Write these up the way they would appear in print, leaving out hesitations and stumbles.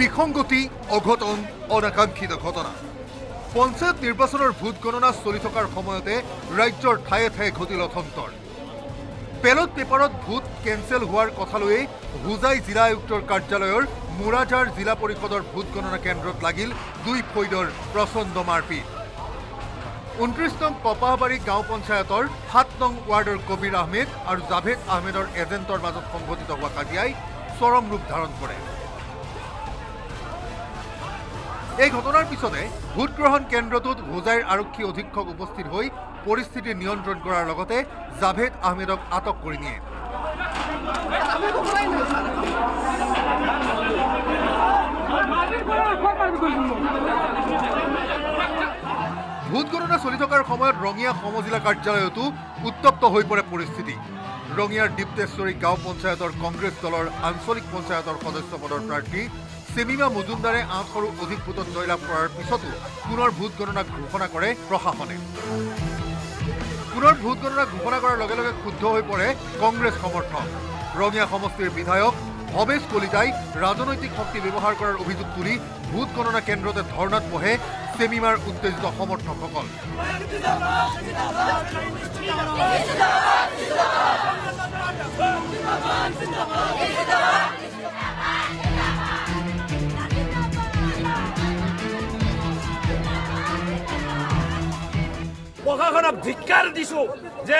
বিসংগতি অঘটন অনাকাংক্ষিত ঘটনা পঞ্চায়ত নিৰ্বাচনৰ ভোট গণনা চলি থকাৰ সময়তে ৰাজ্যৰ ঠায়ে ঠায়ে ঘটিল অথন্তৰ বেলট পেপাৰত ভোট কেঞ্চেল হোৱাৰ কথালৈয়ে হুজাই জিলা আয়ুক্তৰ কাৰ্যালয়ৰ মুৰাজাৰ জিলা পৰিষদৰ ভোট গণনা কেন্দ্ৰত লাগিল দুই ফৈদৰ প্ৰচণ্ড মাৰপিট 29 নং কপাহবাৰী গাঁও পঞ্চায়তৰ 7 নং ৱাৰ্ডৰ কবিৰ আহমেদ আৰু জাভেদ আহমেদৰ এজেণ্টৰ মাজত সংঘটিত হোৱা কাজিয়াই চৰম ৰূপ ধাৰণ কৰে এই ঘটনাৰ পিছতে ভোটগ্ৰহণ কেন্দ্ৰটোত হুজাইৰ আৰক্ষী অধীক্ষক উপস্থিত হৈ পৰিস্থিতি নিয়ন্ত্ৰণ কৰাৰ লগতে জাভেদ আহমেদক আটক কৰি নিয়ে ভোট গণনা চলি থকাৰ সময়ত ৰঙিয়া সমজিলা কাৰ্যালয়তো উত্তপ্ত হৈ পৰে পৰিস্থিতি ৰঙিয়াৰ দীপ্তেশ্বৰী গাঁও পঞ্চায়তৰ কংগ্ৰেছ দলৰ আঞ্চলিক পঞ্চায়তৰ সদস্য পদৰ প্ৰাৰ্থী সেমিমা মজুমদাৰে 800ৰো অধিক ভোটত জয়লাভ কৰাৰ পিছতো পুনৰ ভোট গণনা ঘোষণা কৰে প্ৰশাসনে পুনৰ ভোট গণনা ঘোষণা কৰাৰ লগে লগে ক্ষুব্ধ হৈ পৰে কংগ্ৰেছ সমৰ্থক ৰঙিয়া সমষ্টিৰ বিধায়ক ভৱেশ কলিতাই ৰাজনৈতিক শক্তি ব্যৱহাৰ কৰাৰ অভিযোগ তুলি ভোট গণনা কেন্দ্ৰতে ধৰ্ণাত বহে সেমিমাৰ উত্তেজিত সমৰ্থকসকল প্ৰশাসনক ধিক্কাৰ দিছো যে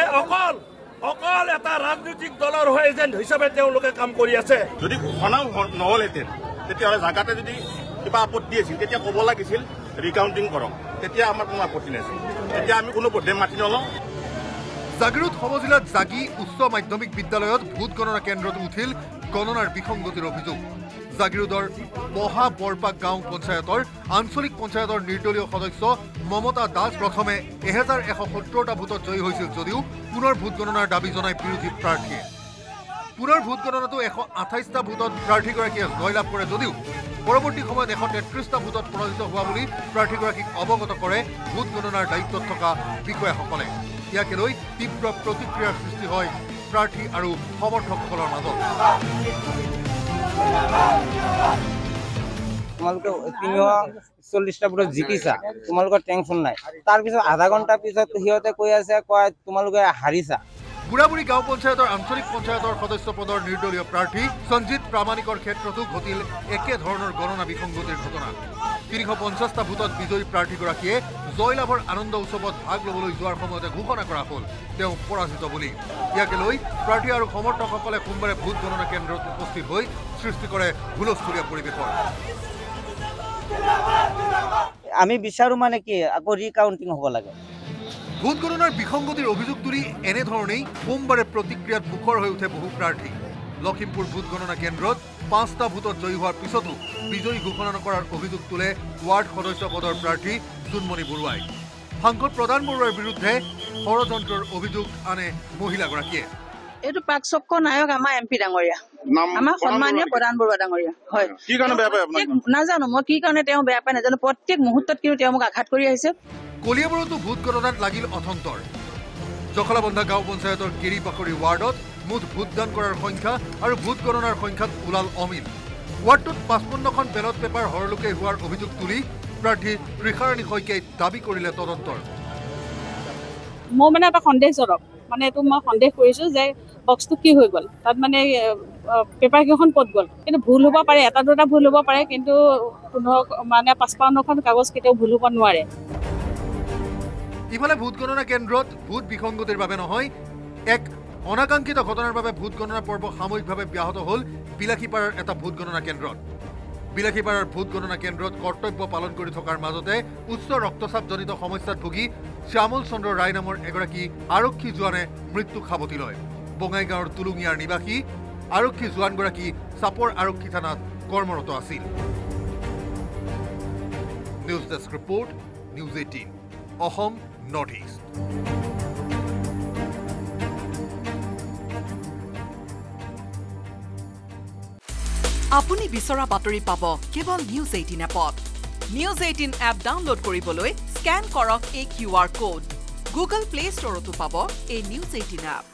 অকল এটা ৰাজনৈতিক দলৰ হৈ এজেণ্ট হিচাপে তেওঁলোকে কাম কৰি আছে যদি ঘোষণা নহলহেঁতেন তেতিয়াহ'লে জাগাতে যদি কিবা আপত্তি আছিল তেতিয়া ক'ব লাগিছিল ৰিকাউণ্টিং কৰক তেতিয়া আমাৰ কোনো আপত্তি নাছিল তেতিয়া আমি কোনো পদ্ধতি মাতি নলওঁ জাগিৰোড সমজিলাত জাগি উচ্চ মাধ্যমিক বিদ্যালয়ত ভোট গণনা কেন্দ্ৰটো উঠিল গণনাৰ বিসংগতিৰ অভিযোগ জাগিৰোডৰ বহা বৰপাক গাঁও পঞ্চায়তৰ আঞ্চলিক পঞ্চায়তৰ নিৰ্দলীয় সদস্য মমতা দাস প্ৰথমে 1170টা ভোটত জয়ী হৈছিল যদিও পুনৰ ভোট গণনাৰ দাবী জনাই বিৰোধী প্ৰাৰ্থীয়ে পুনৰ ভোট গণনাটো 128টা ভোটত প্ৰাৰ্থীগৰাকীয়ে জয়লাভ কৰে যদিও পৰৱৰ্তী সময়ত 133টা ভোটত পৰাজিত হোৱা বুলি প্ৰাৰ্থীগৰাকীক অৱগত কৰে ভোট গণনাৰ দায়িত্বত থকা বিষয়াসকলে ইয়াকে লৈ তীব্ৰ প্ৰতিক্ৰিয়াৰ সৃষ্টি হয় প্ৰাৰ্থী আৰু সমৰ্থকসকলৰ মাজত তোমালোকে 340টা ভোটত জিকিছা তোমালোকৰ টেনচন নাই তাৰপিছত আধা ঘণ্টা পিছত সিহঁতে কৈ আছে তোমালোকে হাৰিছা বুঢ়াবুঢ়ী গাঁও পঞ্চায়তৰ আঞ্চলিক পঞ্চায়তৰ সদস্য পদৰ নিৰ্দলীয় প্ৰাৰ্থী সঞ্জিত প্ৰামাণিকৰ ক্ষেত্ৰতো ঘটিল একেধৰণৰ গণনা বিসংগতিৰ ঘটনা 350টা ভোটত বিজয়ী প্ৰাৰ্থীগৰাকীয়ে জয়লাভৰ আনন্দ উৎসৱত ভাগ ল'বলৈ যোৱাৰ সময়তে ঘোষণা কৰা হ'ল তেওঁ পৰাজিত বুলি ইয়াকে লৈ প্ৰাৰ্থী আৰু সমৰ্থকসকলে সোমবাৰে ভোট গণনা কেন্দ্ৰত উপস্থিত হৈ সৃষ্টি কৰে হুলস্থুলীয়া পৰিৱেশৰ আমি বিচাৰো মানে কি আকৌ ৰিকাউণ্টিং হ'ব লাগে ভোট গণনাৰ বিসংগতিৰ অভিযোগ তুলি এনেধৰণেই সোমবাৰে প্ৰতিক্ৰিয়াত মুখৰ হৈ উঠে বহু প্ৰাৰ্থী লখিমপুৰ ভোট গণনা কেন্দ্ৰত 5টা ভোটত জয়ী হোৱাৰ পিছতো বিজয়ী ঘোষণা নকৰাৰ অভিযোগ তোলে ৱাৰ্ড সদস্য পদৰ প্ৰাৰ্থী জোনমণি বৰুৱাই সাংসদ প্ৰধান বৰুৱাৰ বিৰুদ্ধে ষড়যন্ত্ৰৰ অভিযোগ আনে মহিলাগৰাকীয়ে এইটো পাকচক্ৰ নায়ক আমাৰ এমপি ডাঙৰীয়া আমাৰ সন্মানীয় প্ৰধান বৰুৱা ডাঙৰীয়া হয় কি কাৰণে বেয়া পায় আপোনাক নাজানো মই কি কাৰণে তেওঁ বেয়া পায় নাজানো প্ৰত্যেক মুহূৰ্তত কিন্তু তেওঁ মোক আঘাত কৰি আহিছে কলিয়াবৰতো ভোট গণনাত লাগিল অথন্তৰ জখলাবন্ধা গাঁও পঞ্চায়তৰ কেৰিপাখৰি ৱাৰ্ডত মুঠ ভোটদান কৰাৰ সংখ্যা আৰু ভোট গণনাৰ সংখ্যাত ওলাল অমিল ৱাৰ্ডটোত 55খন বেলট পেপাৰ হৰলোকে হোৱাৰ অভিযোগ তুলি প্ৰাৰ্থী ত্ৰিশাৰণী শইকীয়াই দাবী কৰিলে তদন্তৰ মই মানে এটা সন্দেহজনক মানে এইটো মই সন্দেহ কৰিছো যে বক্সটো কি হৈ গ'ল তাত মানে পেপাৰ কেইখন ক'ত গ'ল কিন্তু ভুল হ'ব পাৰে এটা দুটা ভুল হ'ব পাৰে কিন্তু মানে 55খন কাগজ কেতিয়াও ভুল হ'ব নোৱাৰে ইফালে ভোট গণনা কেন্দ্ৰত ভোট বিসংগতিৰ বাবে নহয় এক অনাকাংক্ষিত ঘটনাৰ বাবে ভোট গণনা পৰ্ব সাময়িকভাৱে ব্যাহত হ'ল বিলাসীপাৰাৰ এটা ভোট গণনা কেন্দ্ৰত বিলাসীপাৰাৰ ভোট গণনা কেন্দ্ৰত কৰ্তব্য পালন কৰি থকাৰ মাজতে উচ্চ ৰক্তচাপজনিত সমস্যাত ভুগি শ্যামল চন্দ্ৰ ৰায় নামৰ এগৰাকী আৰক্ষী জোৱানে মৃত্যু সাৱটি লয় বঙাইগাঁৱৰ তুলুঙিয়াৰ নিবাসী আৰক্ষী জোৱানগৰাকী চাপৰ আৰক্ষী থানাত কৰ্মৰত আছিল news desk report news 18 Assam north east আপুনি বিচৰা বাতৰি পাব কেৱল নিউজ 18 এপত নিউজ 18 এপ ডাউনলোড কৰিবলৈ স্ক্যান কৰক এই QR কোড গুগল প্লে ষ্টৰতো পাব এই নিউজ 18 এপ